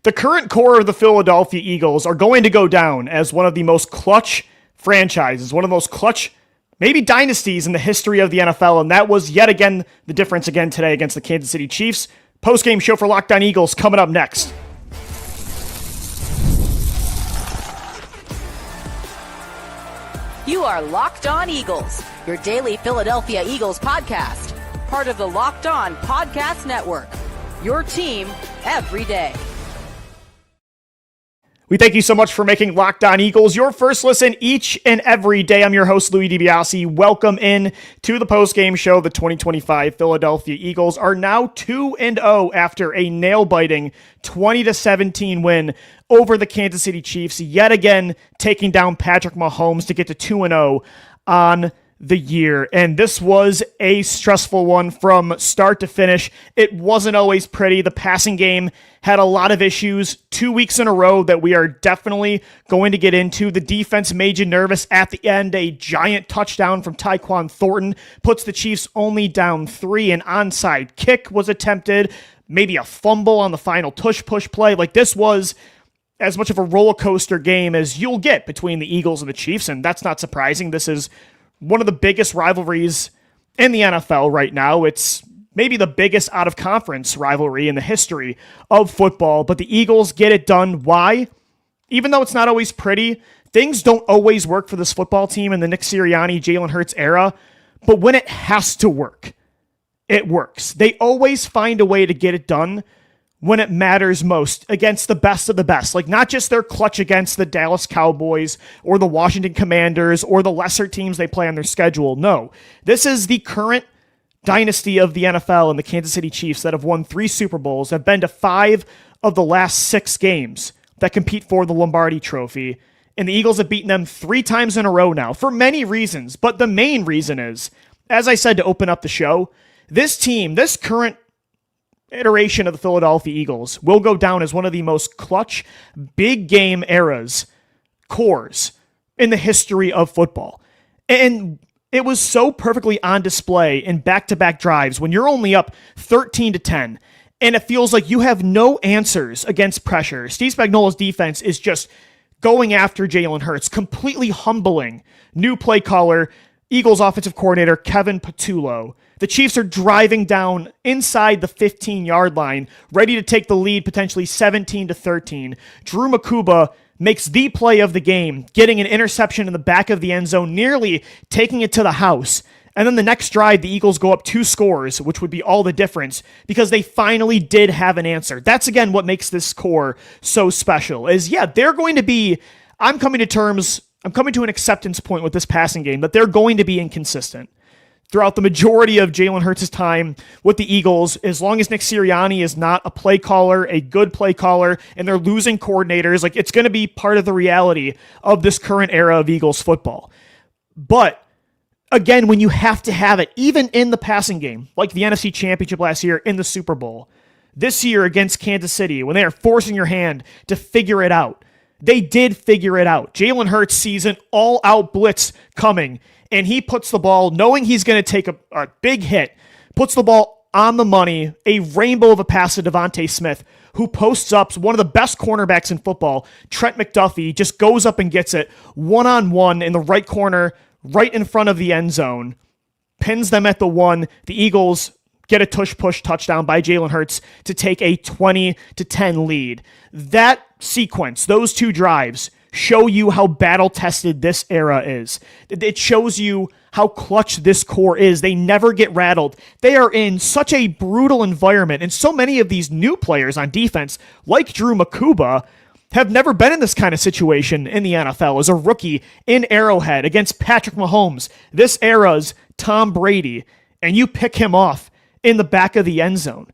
The current core of the Philadelphia Eagles are going to go down as one of the most clutch franchises, one of the most clutch, maybe dynasties in the history of the NFL, and that was yet again the difference again today against the Kansas City Chiefs. Post-game show for Locked On Eagles coming up next. You are Locked On Eagles, your daily Philadelphia Eagles podcast, part of the Locked On Podcast Network, your team every day. We thank you so much for making Locked On Eagles your first listen each and every day. I'm your host, Louis DiBiase. Welcome in to the postgame show. The 2025 Philadelphia Eagles are now 2-0 after a nail-biting 20-17 win over the Kansas City Chiefs, yet again taking down Patrick Mahomes to get to 2-0 on the year. And this was a stressful one from start to finish. It wasn't always pretty. The passing game had a lot of issues 2 weeks in a row that we are definitely going to get into. The defense made you nervous at the end. A giant touchdown from Tyquan Thornton puts the Chiefs only down 3. An onside kick was attempted. Maybe a fumble on the final tush-push play. Like, this was as much of a roller coaster game as you'll get between the Eagles and the Chiefs, and that's not surprising. This is one of the biggest rivalries in the NFL right now. It's maybe the biggest out-of-conference rivalry in the history of football, but the Eagles get it done. Why? Even though it's not always pretty, things don't always work for this football team in the Nick Sirianni, Jalen Hurts era, but when it has to work, it works. They always find a way to get it done when it matters most against the best of the best. Like, not just their clutch against the Dallas Cowboys or the Washington Commanders or the lesser teams they play on their schedule. No, this is the current dynasty of the NFL and the Kansas City Chiefs that have won 3 Super Bowls, have been to 5 of the last 6 games that compete for the Lombardi Trophy. And the Eagles have beaten them 3 times in a row now for many reasons. But the main reason is, as I said to open up the show, this team, this current iteration of the Philadelphia Eagles will go down as one of the most clutch, big game cores in the history of football. And it was so perfectly on display in back-to-back drives when you're only up 13-10, and it feels like you have no answers against pressure. Steve Spagnuolo's defense is just going after Jalen Hurts, completely humbling new play caller, Eagles offensive coordinator Kevin Patullo. The Chiefs are driving down inside the 15-yard line, ready to take the lead, potentially 17-13. Andrew Mukuba makes the play of the game, getting an interception in the back of the end zone, nearly taking it to the house. And then the next drive, the Eagles go up 2 scores, which would be all the difference, because they finally did have an answer. That's, again, what makes this core so special, is, yeah, they're going to be, I'm coming to an acceptance point with this passing game, that they're going to be inconsistent throughout the majority of Jalen Hurts' time with the Eagles, as long as Nick Sirianni is not a play caller, a good play caller, and they're losing coordinators. Like, it's going to be part of the reality of this current era of Eagles football. But again, when you have to have it, even in the passing game, like the NFC Championship last year in the Super Bowl, this year against Kansas City, when they are forcing your hand to figure it out, they did figure it out. Jalen Hurts sees an all-out blitz coming, and he puts the ball, knowing he's going to take a big hit, puts the ball on the money, a rainbow of a pass to DeVonta Smith, who posts up, one of the best cornerbacks in football, Trent McDuffie, just goes up and gets it one-on-one in the right corner, right in front of the end zone, pins them at the 1. The Eagles get a tush-push touchdown by Jalen Hurts to take a 20-10 lead. That sequence, those 2 drives, show you how battle-tested this era is. It shows you how clutch this core is. They never get rattled. They are in such a brutal environment, and so many of these new players on defense, like Andrew Mukuba, have never been in this kind of situation in the NFL as a rookie in Arrowhead against Patrick Mahomes, this era's Tom Brady, and you pick him off in the back of the end zone.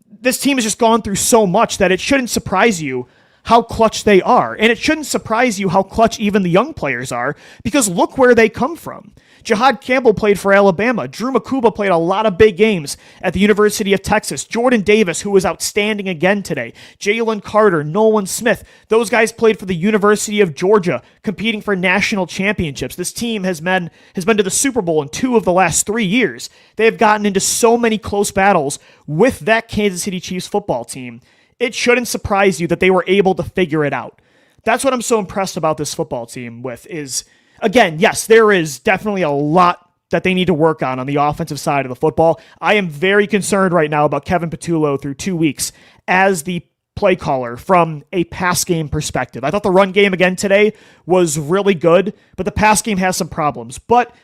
This team has just gone through so much that it shouldn't surprise you how clutch they are. And it shouldn't surprise you how clutch even the young players are, because look where they come from. Jahad Campbell played for Alabama. Andrew Mukuba played a lot of big games at the University of Texas. Jordan Davis, who was outstanding again today. Jalen Carter, Nolan Smith. Those guys played for the University of Georgia, competing for national championships. This team has been to the Super Bowl in 2 of the last 3 years. They have gotten into so many close battles with that Kansas City Chiefs football team. it shouldn't surprise you that they were able to figure it out. That's what I'm so impressed about this football team with is, again, yes, there is definitely a lot that they need to work on the offensive side of the football. I am very concerned right now about Kevin Patullo through 2 weeks as the play caller from a pass game perspective. I thought the run game again today was really good, but the pass game has some problems. But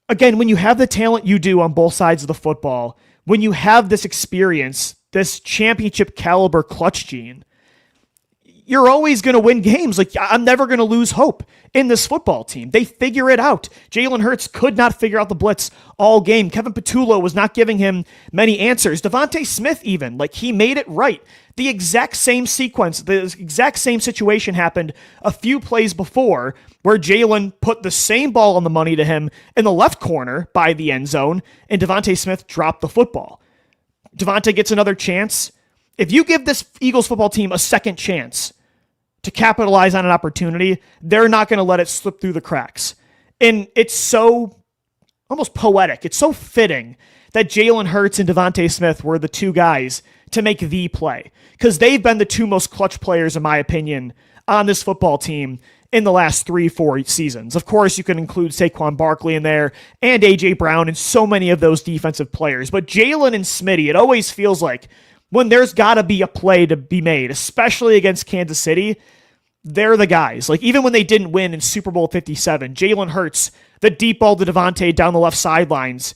again, when you have the talent you do on both sides of the football, when you have this experience, this championship caliber clutch gene, you're always going to win games. Like, I'm never going to lose hope in this football team. They figure it out. Jalen Hurts could not figure out the blitz all game. Kevin Patullo was not giving him many answers. DeVonta Smith even, like, he made it right. The exact same sequence, the exact same situation happened a few plays before where Jalen put the same ball on the money to him in the left corner by the end zone, and DeVonta Smith dropped the football. DeVonta gets another chance. If you give this Eagles football team a second chance to capitalize on an opportunity, they're not going to let it slip through the cracks. And it's so almost poetic. It's so fitting that Jalen Hurts and DeVonta Smith were the two guys to make the play, because they've been the two most clutch players, in my opinion, on this football team in the last 3-4 seasons. Of course, you can include Saquon Barkley in there and A.J. Brown and so many of those defensive players. But Jalen and Smitty, it always feels like when there's got to be a play to be made, especially against Kansas City, they're the guys. Like, even when they didn't win in Super Bowl 57, Jalen Hurts, the deep ball to DeVonta down the left sidelines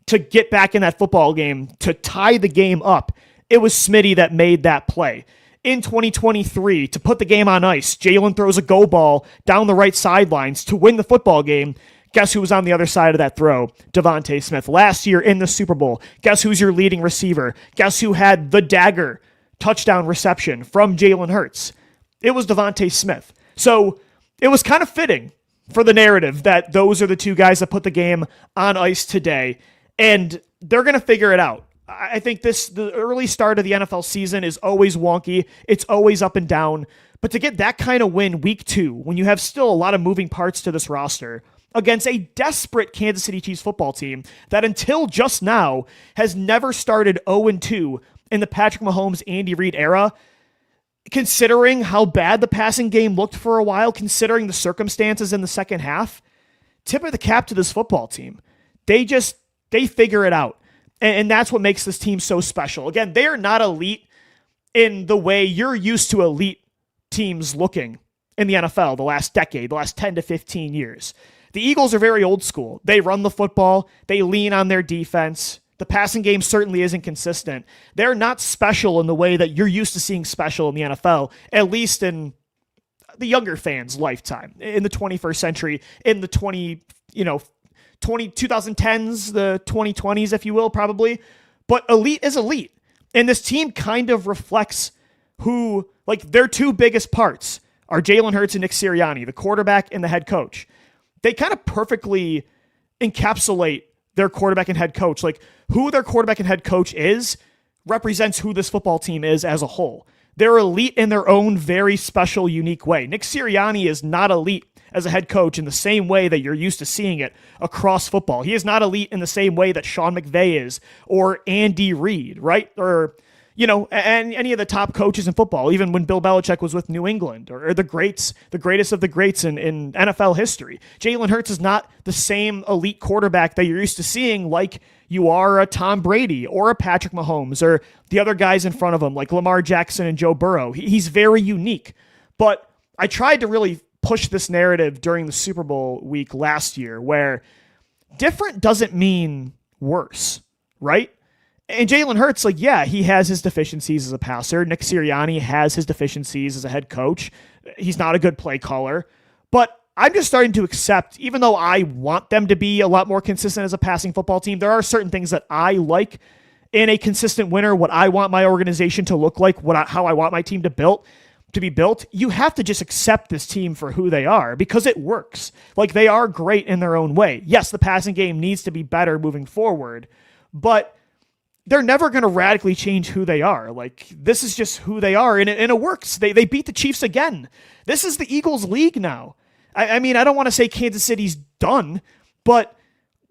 to get back in that football game, to tie the game up, it was Smitty that made that play. In 2023, to put the game on ice, Jalen throws a go ball down the right sidelines to win the football game. Guess who was on the other side of that throw? DeVonta Smith. Last year in the Super Bowl, guess who's your leading receiver? Guess who had the dagger touchdown reception from Jalen Hurts? It was DeVonta Smith. So it was kind of fitting for the narrative that those are the two guys that put the game on ice today, and they're going to figure it out. I think the early start of the NFL season is always wonky. It's always up and down. But to get that kind of win week 2, when you have still a lot of moving parts to this roster, against a desperate Kansas City Chiefs football team that until just now has never started 0-2 in the Patrick Mahomes, Andy Reid era, considering how bad the passing game looked for a while, considering the circumstances in the second half, tip of the cap to this football team. They figure it out. And that's what makes this team so special. Again, they are not elite in the way you're used to elite teams looking in the NFL the last decade, the last 10 to 15 years. The Eagles are very old school. They run the football. They lean on their defense. The passing game certainly isn't consistent. They're not special in the way that you're used to seeing special in the NFL, at least in the younger fans' lifetime, in the 21st century, in the 2010s, the 2020s, if you will, probably. But elite is elite. And this team kind of reflects who, like, their two biggest parts are Jalen Hurts and Nick Sirianni, the quarterback and the head coach. They kind of perfectly encapsulate their quarterback and head coach. Like, who their quarterback and head coach is represents who this football team is as a whole. They're elite in their own very special, unique way. Nick Sirianni is not elite as a head coach in the same way that you're used to seeing it across football. He is not elite in the same way that Sean McVay is, or Andy Reid, right? Or, and any of the top coaches in football, even when Bill Belichick was with New England, or the greatest of the greats in NFL history. Jalen Hurts is not the same elite quarterback that you're used to seeing, like you are a Tom Brady or a Patrick Mahomes or the other guys in front of him, like Lamar Jackson and Joe Burrow. He's very unique. But I tried to really push this narrative during the Super Bowl week last year, where different doesn't mean worse, right? And Jalen Hurts, he has his deficiencies as a passer. Nick Sirianni has his deficiencies as a head coach. He's not a good play caller. But I'm just starting to accept, even though I want them to be a lot more consistent as a passing football team, there are certain things that I like in a consistent winner, what I want my organization to look like, how I want my team to be built. You have to just accept this team for who they are, because it works. Like, they are great in their own way. Yes, the passing game needs to be better moving forward, but they're never going to radically change who they are. Like, this is just who they are, and it works. They beat the Chiefs again. This is the Eagles league now. I mean, I don't want to say Kansas City's done, but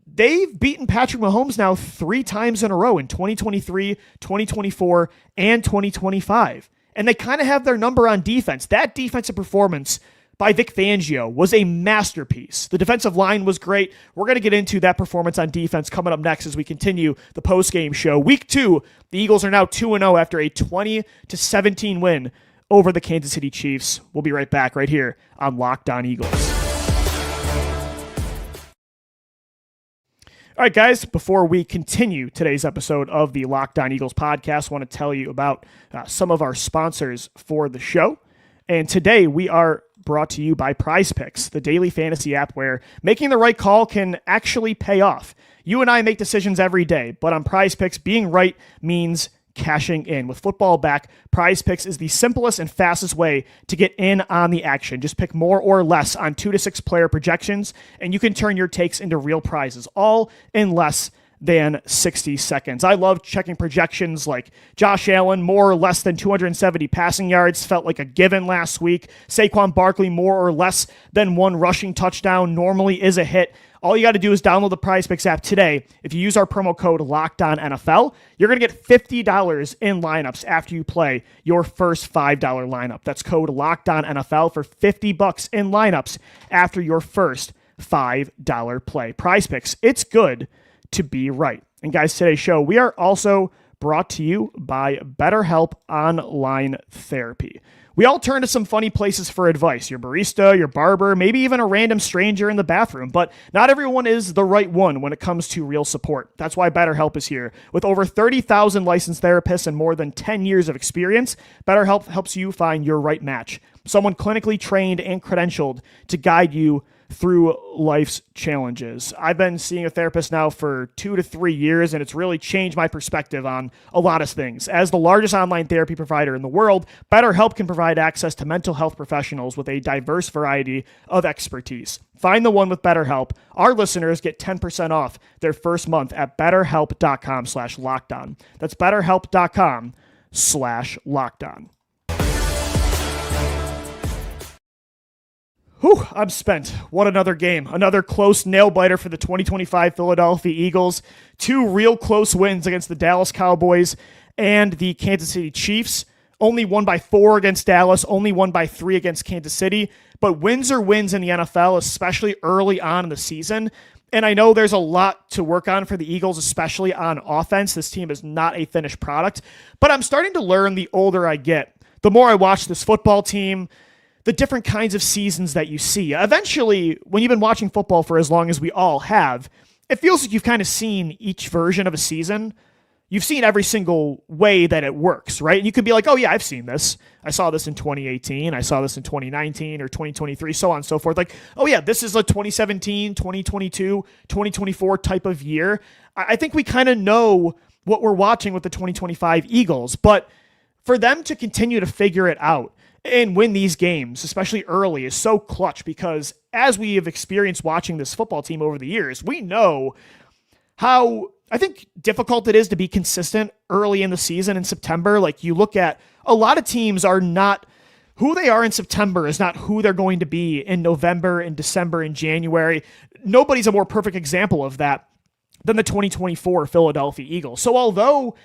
they've beaten Patrick Mahomes now 3 times in a row in 2023, 2024, and 2025. And they kind of have their number on defense. That defensive performance by Vic Fangio was a masterpiece. The defensive line was great. We're going to get into that performance on defense coming up next as we continue the post-game show. Week 2, the Eagles are now 2-0 after a 20-17 win over the Kansas City Chiefs. We'll be right back right here on Locked On Eagles. All right, guys, before we continue today's episode of the Locked On Eagles podcast, I want to tell you about some of our sponsors for the show. And today we are brought to you by Prize Picks, the daily fantasy app where making the right call can actually pay off. You and I make decisions every day, but on Prize Picks, being right means cashing in. With football back, Prize Picks is the simplest and fastest way to get in on the action. Just pick more or less on 2 to 6 player projections, and you can turn your takes into real prizes, all in less than 60 seconds. I love checking projections like Josh Allen, more or less than 270 passing yards, felt like a given last week. Saquon Barkley, more or less than 1 rushing touchdown, normally is a hit. All you got to do is download the Prize Picks app today. If you use our promo code LOCKEDONNFL, you're going to get $50 in lineups after you play your first $5 lineup. That's code LOCKEDONNFL for $50 in lineups after your first $5 play. Prize Picks, it's good to be right. And guys, today's show, we are also brought to you by BetterHelp Online Therapy. We all turn to some funny places for advice. Your barista, your barber, maybe even a random stranger in the bathroom. But not everyone is the right one when it comes to real support. That's why BetterHelp is here. With over 30,000 licensed therapists and more than 10 years of experience, BetterHelp helps you find your right match. Someone clinically trained and credentialed to guide you through life's challenges. I've been seeing a therapist now for 2 to 3 years, and it's really changed my perspective on a lot of things. As the largest online therapy provider in the world, BetterHelp can provide access to mental health professionals with a diverse variety of expertise. Find the one with BetterHelp. Our listeners get 10% off their first month at betterhelp.com/lockedon. That's betterhelp.com/lockedon. Whew, I'm spent. What another game. Another close nail-biter for the 2025 Philadelphia Eagles. 2 real close wins against the Dallas Cowboys and the Kansas City Chiefs. Only won by 4 against Dallas, only won by 3 against Kansas City. But wins are wins in the NFL, especially early on in the season. And I know there's a lot to work on for the Eagles, especially on offense. This team is not a finished product. But I'm starting to learn the older I get, the more I watch this football team, the different kinds of seasons that you see. Eventually, when you've been watching football for as long as we all have, it feels like you've kind of seen each version of a season. You've seen every single way that it works, right? And you could be like, oh yeah, I've seen this. I saw this in 2018. I saw this in 2019 or 2023, so on and so forth. Like, oh yeah, this is a 2017, 2022, 2024 type of year. I think we kind of know what we're watching with the 2025 Eagles, but for them to continue to figure it out and win these games, especially early, is so clutch because as we have experienced watching this football team over the years, we know how, I think, difficult it is to be consistent early in the season in September. Like, you look at a lot of teams are not, who they are in September is not who they're going to be in November and December and January. Nobody's a more perfect example of that than the 2024 Philadelphia Eagles. So although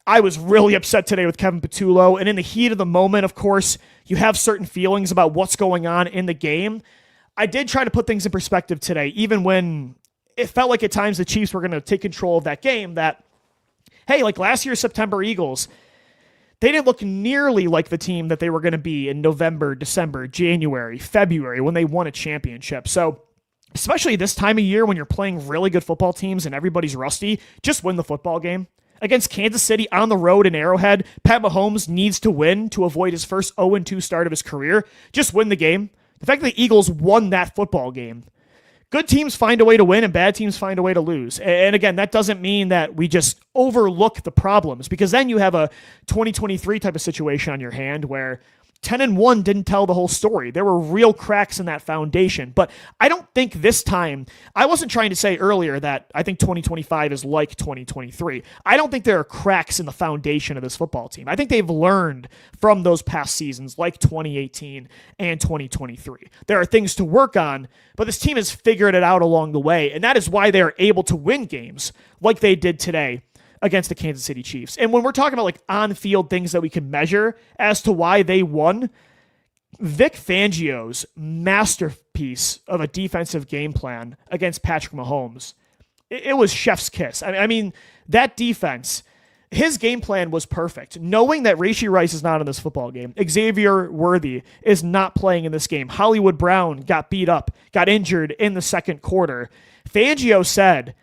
I was really upset today with Kevin Patullo, and in the heat of the moment, of course, you have certain feelings about what's going on in the game. I did try to put things in perspective today, even when it felt like at times the Chiefs were going to take control of that game, that, hey, like last year's September Eagles, they didn't look nearly like the team that they were going to be in November, December, January, February, when they won a championship. So especially this time of year when you're playing really good football teams and everybody's rusty, just win the football game. Against Kansas City on the road in Arrowhead, Pat Mahomes needs to win to avoid his first 0-2 start of his career. Just win the game. The fact that the Eagles won that football game. Good teams find a way to win and bad teams find a way to lose. And again, that doesn't mean that we just overlook the problems, because then you have a 2023 type of situation on your hand where 10-1 didn't tell the whole story. There were real cracks in that foundation. But I don't think this time, I wasn't trying to say earlier that I think 2025 is like 2023. I don't think there are cracks in the foundation of this football team. I think they've learned from those past seasons like 2018 and 2023. There are things to work on, but this team has figured it out along the way, and that is why they are able to win games like they did today against the Kansas City Chiefs. And when we're talking about like on-field things that we can measure as to why they won, Vic Fangio's masterpiece of a defensive game plan against Patrick Mahomes, it was chef's kiss. I mean, that defense, his game plan was perfect. Knowing that Rashee Rice is not in this football game, Xavier Worthy is not playing in this game, Hollywood Brown got beat up, got injured in the second quarter, Fangio said,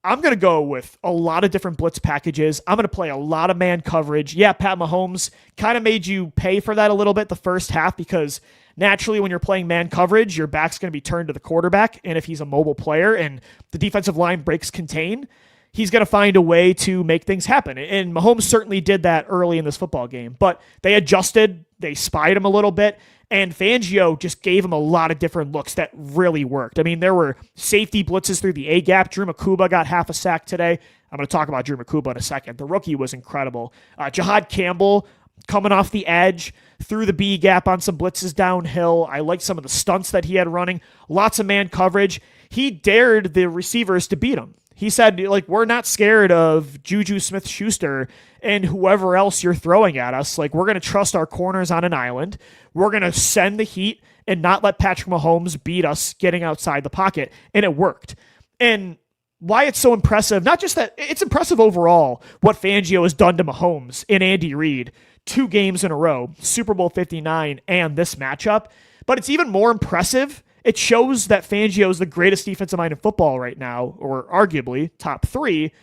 I'm going to go with a lot of different blitz packages. I'm going to play a lot of man coverage. Yeah, Pat Mahomes kind of made you pay for that a little bit the first half because naturally when you're playing man coverage, your back's going to be turned to the quarterback. And if he's a mobile player and the defensive line breaks contain, he's going to find a way to make things happen. And Mahomes certainly did that early in this football game. But they adjusted, they spied him a little bit, and Fangio just gave him a lot of different looks that really worked. I mean, there were safety blitzes through the A-gap. Drew Mukuba got half a sack today. I'm going to talk about Drew Mukuba in a second. The rookie was incredible. Jahad Campbell coming off the edge through the B-gap on some blitzes downhill. I liked some of the stunts that he had running. Lots of man coverage. He dared the receivers to beat him. He said, like, we're not scared of Juju Smith-Schuster and whoever else you're throwing at us. Like, we're going to trust our corners on an island. We're going to send the heat and not let Patrick Mahomes beat us getting outside the pocket. And it worked. And why it's so impressive, not just that, it's impressive overall what Fangio has done to Mahomes and Andy Reid 2 games in a row, Super Bowl 59 and this matchup. But it's even more impressive. It shows that Fangio is the greatest defensive mind in football right now, or arguably top 3,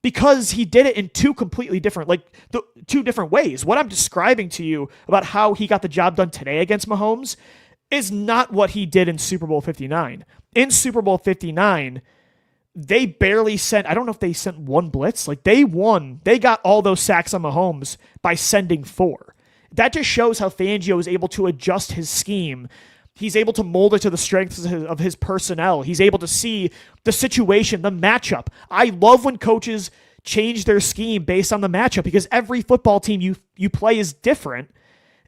because he did it in 2 completely different, 2 different ways. What I'm describing to you about how he got the job done today against Mahomes is not what he did in Super Bowl 59. In Super Bowl 59, they barely sent, I don't know if they sent 1 blitz. Like, they won. They got all those sacks on Mahomes by sending 4. That just shows how Fangio is able to adjust his scheme. He's able to mold it to the strengths of his personnel. He's able to see the situation, the matchup. I love when coaches change their scheme based on the matchup because every football team you play is different,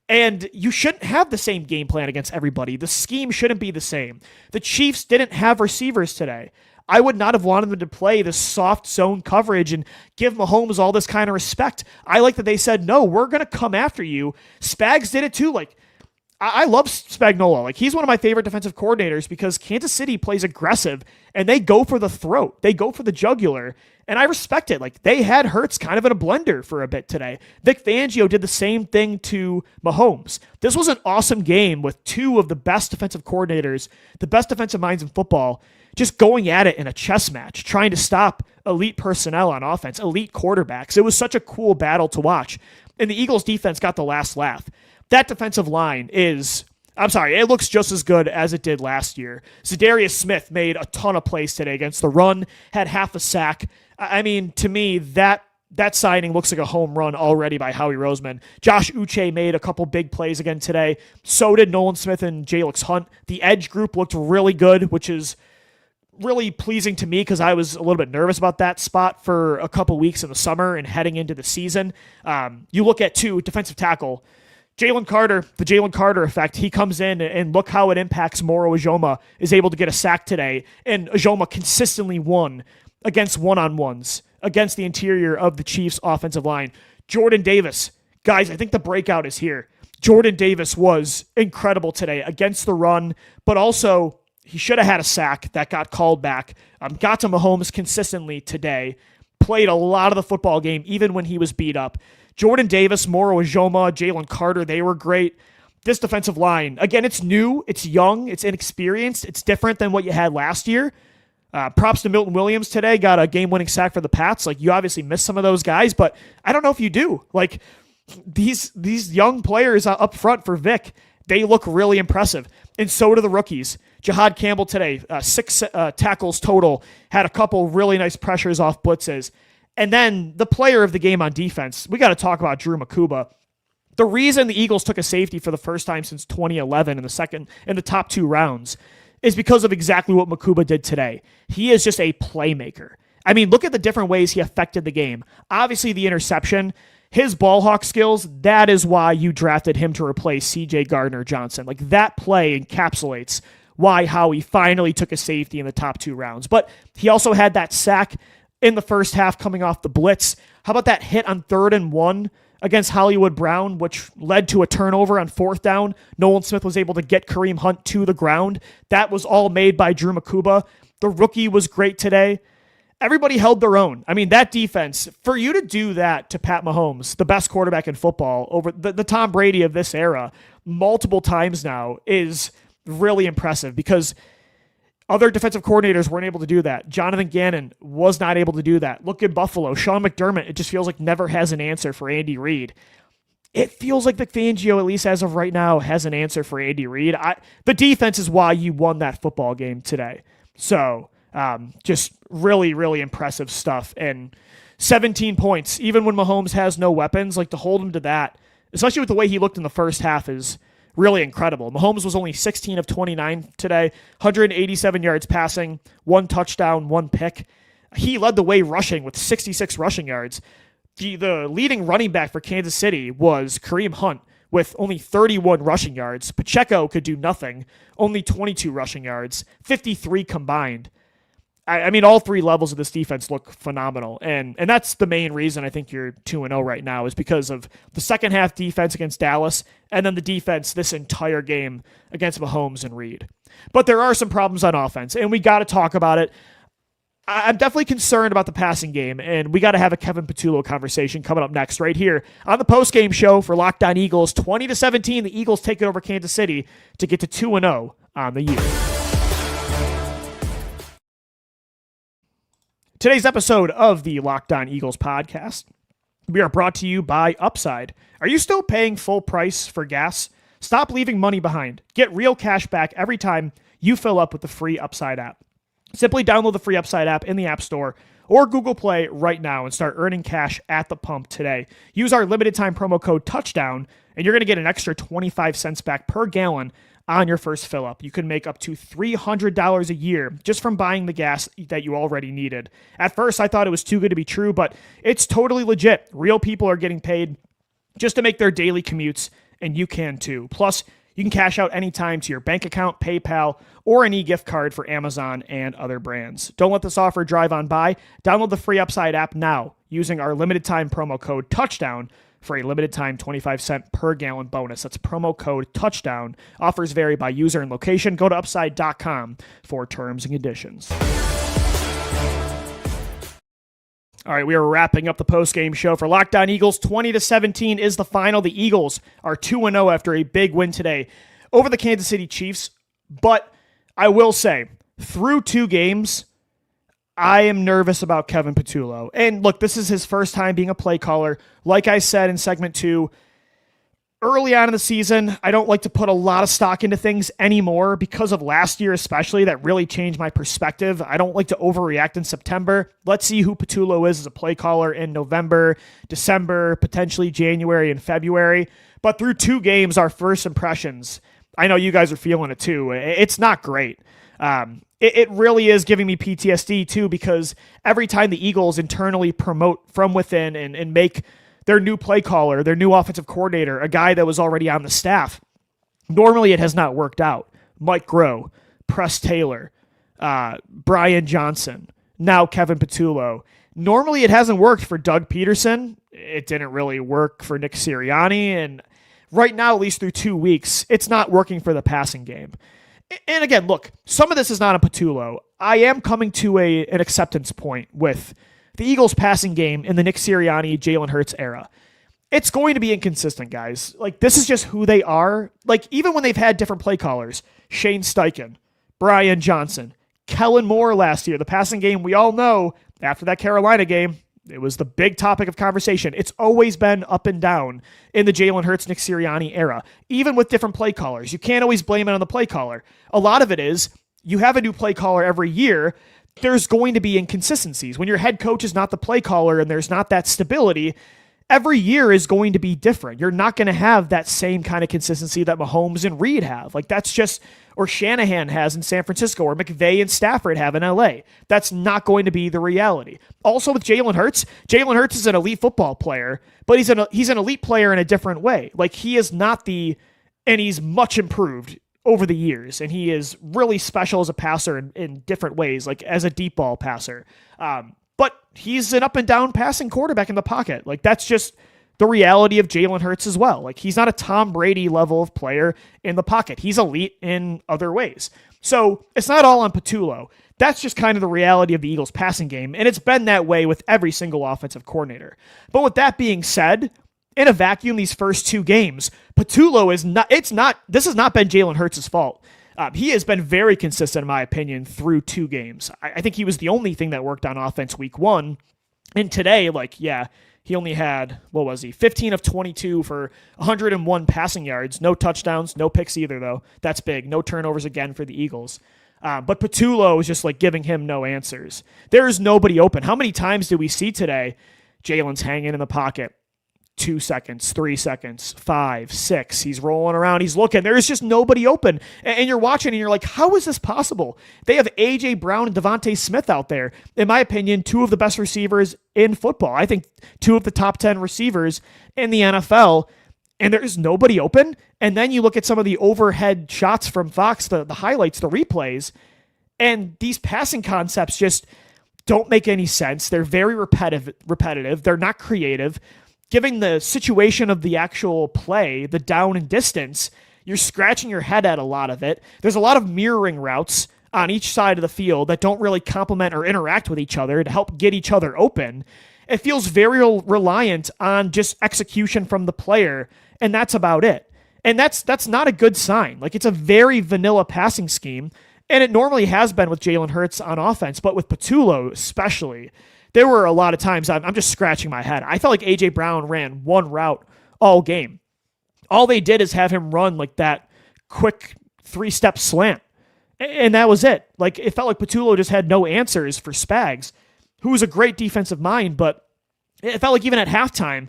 and you shouldn't have the same game plan against everybody. The scheme shouldn't be the same. The Chiefs didn't have receivers today. I would not have wanted them to play this soft zone coverage and give Mahomes all this kind of respect. I like that they said, no, we're going to come after you. Spags did it too. Like, I love Spagnuolo. Like, he's one of my favorite defensive coordinators because Kansas City plays aggressive and they go for the throat. They go for the jugular. And I respect it. Like, they had Hurts kind of in a blender for a bit today. Vic Fangio did the same thing to Mahomes. This was an awesome game with 2 of the best defensive coordinators, the best defensive minds in football, just going at it in a chess match, trying to stop elite personnel on offense, elite quarterbacks. It was such a cool battle to watch. And the Eagles defense got the last laugh. That defensive line it looks just as good as it did last year. Zadarius Smith made a ton of plays today against the run, had half a sack. I mean, to me, that signing looks like a home run already by Howie Roseman. Josh Uche made a couple big plays again today. So did Nolan Smith and Jalix Hunt. The edge group looked really good, which is really pleasing to me because I was a little bit nervous about that spot for a couple weeks in the summer and heading into the season. You look at defensive tackle, Jalen Carter, the Jalen Carter effect. He comes in and look how it impacts Moro Ujoma, is able to get a sack today. And Ujoma consistently won against one-on-ones against the interior of the Chiefs offensive line. Jordan Davis, guys, I think the breakout is here. Jordan Davis was incredible today against the run, but also he should have had a sack that got called back. Got to Mahomes consistently today. Played a lot of the football game, even when he was beat up. Jordan Davis, Moro Ujoma, Jalen Carter, they were great. This defensive line, again, it's new, it's young, it's inexperienced, it's different than what you had last year. Props to Milton Williams today, got a game-winning sack for the Pats. Like, you obviously missed some of those guys, but I don't know if you do. Like, these young players up front for Vic, they look really impressive. And so do the rookies. Jahad Campbell today, 6 tackles total, had a couple really nice pressures off blitzes. And then the player of the game on defense, we got to talk about Drew Mukuba. The reason the Eagles took a safety for the first time since 2011 in the top 2 rounds is because of exactly what Mukuba did today. He is just a playmaker. I mean, look at the different ways he affected the game. Obviously, the interception, his ball hawk skills, that is why you drafted him to replace C.J. Gardner-Johnson. Like, that play encapsulates why Howie finally took a safety in the top 2 rounds. But he also had that sack in the first half coming off the blitz. How about that hit on 3rd and 1 against Hollywood Brown, which led to a turnover on 4th down? Nolan Smith was able to get Kareem Hunt to the ground. That was all made by Drew Mukuba. The rookie was great today. Everybody held their own. I mean, that defense, for you to do that to Pat Mahomes, the best quarterback in football, over the Tom Brady of this era, multiple times now, is really impressive because other defensive coordinators weren't able to do that. Jonathan Gannon was not able to do that. Look at Buffalo. Sean McDermott, it just feels like never has an answer for Andy Reid. It feels like Vic Fangio, at least as of right now, has an answer for Andy Reid. The defense is why you won that football game today. So, just really, really impressive stuff. And 17 points, even when Mahomes has no weapons, like to hold him to that, especially with the way he looked in the first half, is really incredible. Mahomes was only 16 of 29 today, 187 yards passing, 1 touchdown, 1 pick. He led the way rushing with 66 rushing yards. The leading running back for Kansas City was Kareem Hunt with only 31 rushing yards. Pacheco could do nothing, only 22 rushing yards, 53 combined. I mean, all 3 levels of this defense look phenomenal, and that's the main reason I think you're 2-0 right now is because of the second half defense against Dallas, and then the defense this entire game against Mahomes and Reid. But there are some problems on offense, and we got to talk about it. I'm definitely concerned about the passing game, and we got to have a Kevin Patullo conversation coming up next right here on the postgame show for Locked On Eagles. 20-17, the Eagles take it over Kansas City to get to 2-0 on the year. Today's episode of the Locked On Eagles podcast, we are brought to you by Upside. Are you still paying full price for gas? Stop leaving money behind. Get real cash back every time you fill up with the free Upside app. Simply download the free Upside app in the App Store or Google Play right now and start earning cash at the pump today. Use our limited time promo code TOUCHDOWN, and you're going to get an extra 25 cents back per gallon on your first fill up. You can make up to $300 a year just from buying the gas that you already needed. At first, I thought it was too good to be true, but it's totally legit. Real people are getting paid just to make their daily commutes, and you can too. Plus, you can cash out anytime to your bank account, PayPal, or an e-gift card for Amazon and other brands. Don't let this offer drive on by. Download the free Upside app now using our limited time promo code TOUCHDOWN for a limited time 25 cent per gallon bonus. That's promo code TOUCHDOWN. Offers vary by user and location. Go to upside.com for terms and conditions. All right, we are wrapping up the post-game show for Locked On Eagles. 20-17 is the final. The Eagles are 2-0 after a big win today over the Kansas City Chiefs. But I will say, through 2 games, I am nervous about Kevin Patullo. And look, this is his first time being a play caller. Like I said in segment 2, early on in the season, I don't like to put a lot of stock into things anymore because of last year especially. That really changed my perspective. I don't like to overreact in September. Let's see who Patullo is as a play caller in November, December, potentially January and February. But through 2 games, our first impressions, I know you guys are feeling it too. It's not great. It really is giving me PTSD too, because every time the Eagles internally promote from within and make their new play caller, their new offensive coordinator, a guy that was already on the staff, normally it has not worked out. Mike Groh, Press Taylor, Brian Johnson, now Kevin Patullo. Normally it hasn't worked for Doug Peterson. It didn't really work for Nick Sirianni. And right now, at least through 2 weeks, it's not working for the passing game. And again, look, some of this is not a Patullo. I am coming to an acceptance point with the Eagles passing game in the Nick Sirianni, Jalen Hurts era. It's going to be inconsistent, guys. Like, this is just who they are. Like, even when they've had different play callers, Shane Steichen, Brian Johnson, Kellen Moore last year, the passing game, we all know after that Carolina game, it was the big topic of conversation. It's always been up and down in the Jalen Hurts, Nick Sirianni era, even with different play callers. You can't always blame it on the play caller. A lot of it is you have a new play caller every year. There's going to be inconsistencies. When your head coach is not the play caller and there's not that stability, every year is going to be different. You're not going to have that same kind of consistency that Mahomes and Reid have. Like that's just, or Shanahan has in San Francisco, or McVay and Stafford have in LA. That's not going to be the reality. Also with Jalen Hurts is an elite football player, but he's an elite player in a different way. Like he is not and he's much improved over the years, and he is really special as a passer in different ways, like as a deep ball passer. But he's an up and down passing quarterback in the pocket. Like that's just the reality of Jalen Hurts as well. Like he's not a Tom Brady level of player in the pocket. He's elite in other ways. So it's not all on Patullo. That's just kind of the reality of the Eagles passing game. And it's been that way with every single offensive coordinator. But with that being said, in a vacuum, these first 2 games, Patullo this has not been Jalen Hurts' fault. He has been very consistent, in my opinion, through 2 games. I think he was the only thing that worked on offense week 1. And today, he only had, 15 of 22 for 101 passing yards. No touchdowns, no picks either, though. That's big. No turnovers again for the Eagles. But Patullo is just giving him no answers. There is nobody open. How many times did we see today Jalen's hanging in the pocket? 2 seconds, 3 seconds, 5, 6. He's rolling around. He's looking. There is just nobody open. And you're watching and you're like, how is this possible? They have A.J. Brown and DeVonta Smith out there. In my opinion, 2 of the best receivers in football. I think 2 of the top 10 receivers in the NFL. And there's nobody open. And then you look at some of the overhead shots from Fox, the highlights, the replays, and these passing concepts just don't make any sense. They're very repetitive. They're not creative. Given the situation of the actual play, the down and distance, you're scratching your head at a lot of it. There's a lot of mirroring routes on each side of the field that don't really complement or interact with each other to help get each other open. It feels very reliant on just execution from the player, and that's about it. And that's not a good sign. Like it's a very vanilla passing scheme, and it normally has been with Jalen Hurts on offense, but with Patullo especially, there were a lot of times I'm just scratching my head. I felt like A.J. Brown ran one route all game. All they did is have him run like that quick 3-step slant. And that was it. Like it felt like Patullo just had no answers for Spags, who was a great defensive mind, but it felt like even at halftime,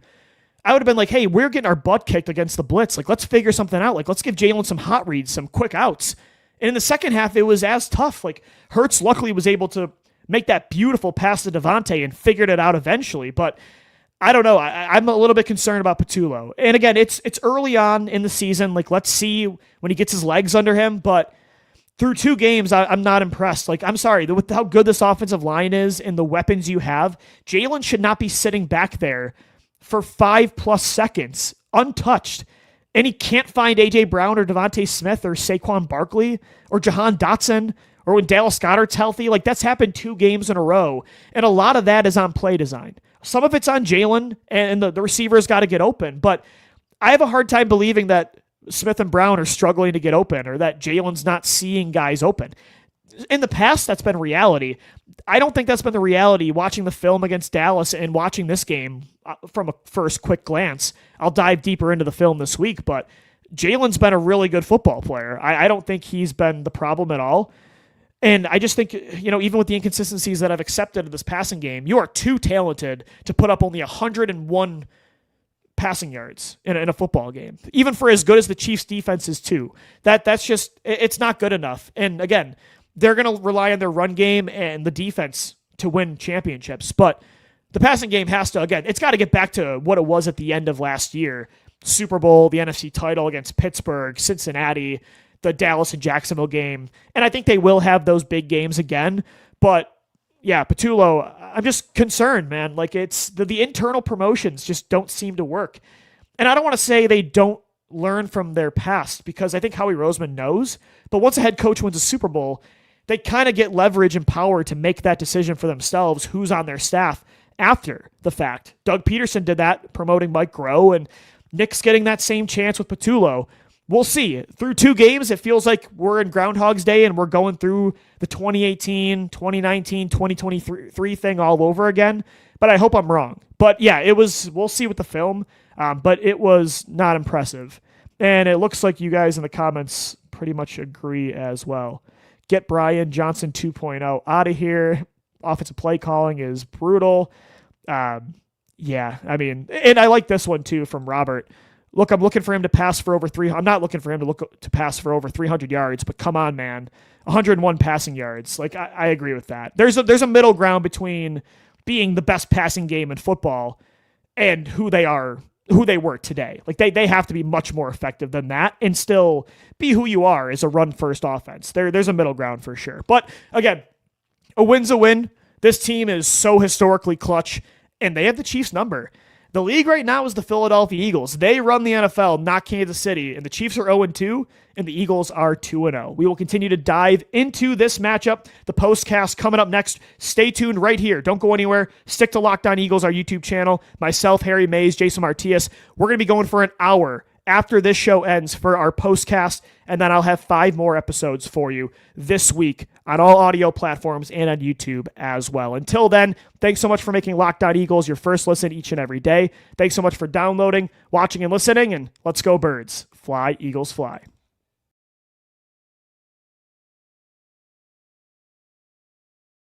I would have been like, hey, we're getting our butt kicked against the blitz. Like, let's figure something out. Like, let's give Jalen some hot reads, some quick outs. And in the second half, it was as tough. Like, Hurts luckily was able to make that beautiful pass to DeVonta and figured it out eventually. But I don't know. I'm a little bit concerned about Patullo. And again, it's early on in the season. Like, let's see when he gets his legs under him. But through 2 games, I'm not impressed. Like, I'm sorry. With how good this offensive line is and the weapons you have, Jalen should not be sitting back there for 5+ seconds untouched. And he can't find A.J. Brown or DeVonta Smith or Saquon Barkley or Jahan Dotson or when Dallas Goedert's healthy. Like, that's happened 2 games in a row. And a lot of that is on play design. Some of it's on Jalen, and the receivers got to get open. But I have a hard time believing that Smith and Brown are struggling to get open or that Jalen's not seeing guys open. In the past, that's been reality. I don't think that's been the reality watching the film against Dallas and watching this game from a first quick glance. I'll dive deeper into the film this week, but Jalen's been a really good football player. I don't think he's been the problem at all. And I just think, even with the inconsistencies that I've accepted in this passing game, you are too talented to put up only 101 passing yards in a football game, even for as good as the Chiefs' defense is too. That's just, it's not good enough. And again, they're going to rely on their run game and the defense to win championships. But the passing game has to, again, it's got to get back to what it was at the end of last year. Super Bowl, the NFC title against Pittsburgh, Cincinnati, the Dallas and Jacksonville game. And I think they will have those big games again. But yeah, Patullo, I'm just concerned, man. Like it's the internal promotions just don't seem to work. And I don't want to say they don't learn from their past because I think Howie Roseman knows. But once a head coach wins a Super Bowl, they kind of get leverage and power to make that decision for themselves, who's on their staff after the fact. Doug Peterson did that, promoting Mike Groh, and Nick's getting that same chance with Patullo. We'll see. Through 2 games, it feels like we're in Groundhog's Day and we're going through the 2018, 2019, 2023 thing all over again. But I hope I'm wrong. But yeah, we'll see with the film. But it was not impressive. And it looks like you guys in the comments pretty much agree as well. Get Brian Johnson 2.0 out of here. Offensive play calling is brutal. Yeah, I mean, and I like this one too from Robert. Look, I'm looking for him to pass for over 300. I'm not looking for him to pass for over 300 yards, but come on, man. 101 passing yards. Like, I agree with that. There's a middle ground between being the best passing game in football and who they were today. Like, they have to be much more effective than that and still be who you are as a run-first offense. There's a middle ground for sure. But, again, a win's a win. This team is so historically clutch, and they have the Chiefs' number. The league right now is the Philadelphia Eagles. They run the NFL, not Kansas City, and the Chiefs are 0-2, and the Eagles are 2-0. We will continue to dive into this matchup. The postcast coming up next. Stay tuned right here. Don't go anywhere. Stick to Locked On Eagles, our YouTube channel. Myself, Harry Mays, Jason Martias. We're going to be going for an hour after this show ends for our postcast, and then I'll have 5 more episodes for you this week on all audio platforms and on YouTube as well. Until then, thanks so much for making Locked On Eagles your first listen each and every day. Thanks so much for downloading, watching, and listening, and let's go Birds. Fly, Eagles, fly.